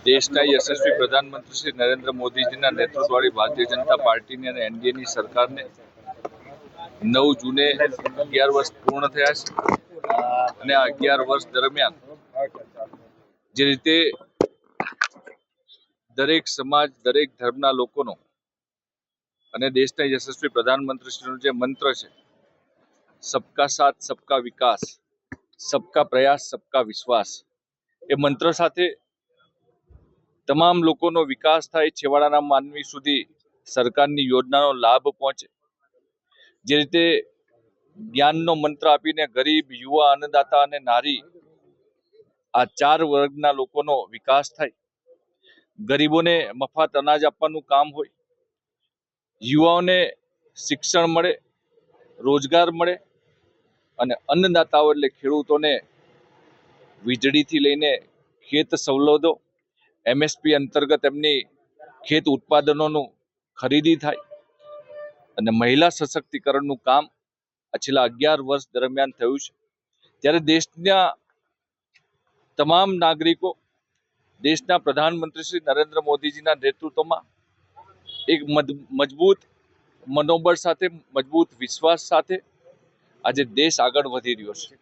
દેશના યશસ્વી પ્રધાનમંત્રી શ્રી નરેન્દ્ર મોદીજીના નેતૃત્વવાળી ભારતીય જનતા પાર્ટીની અને એનડીએની સરકારને 9 જૂને 11 વર્ષ પૂર્ણ થયા છે અને આ 11 વર્ષ દરમિયાન જે રીતે દરેક સમાજ, દરેક ધર્મના લોકોનો અને દેશના યશસ્વી પ્રધાનમંત્રીશ્રીનો જે મંત્ર છે, સબકા સાથ સબકા વિકાસ, સબકા પ્રયાસ સબકા વિશ્વાસ, એ મંત્ર સાથે તમામ લોકોનો વિકાસ થાય, છેવાડાના માનવી સુધી સરકારની યોજનાનો લાભ પહોંચે. જે રીતે જ્ઞાનનો મંત્ર આપીને ગરીબ, યુવા, અન્નદાતા અને નારી આ 4 વર્ગના લોકોનો વિકાસ થાય, ગરીબોને મફત અનાજ આપવાનું કામ હોય, યુવાઓને શિક્ષણ મળે, રોજગાર મળે અને અન્નદાતાઓ એટલે ખેડૂતોને વીજળીથી લઈને ખેત સવલતો, એમએસપી અંતર્ગત એમની ખેત ઉત્પાદનોનું ખરીદી થાય અને મહિલા સશક્તિકરણનું કામ આ છેલ્લા 11 વર્ષ દરમિયાન થયું છે. ત્યારે દેશના તમામ નાગરિકો દેશના પ્રધાનમંત્રી શ્રી નરેન્દ્ર મોદીજીના નેતૃત્વમાં એક મજબૂત મનોબળ સાથે, મજબૂત વિશ્વાસ સાથે આજે દેશ આગળ વધી રહ્યો છે.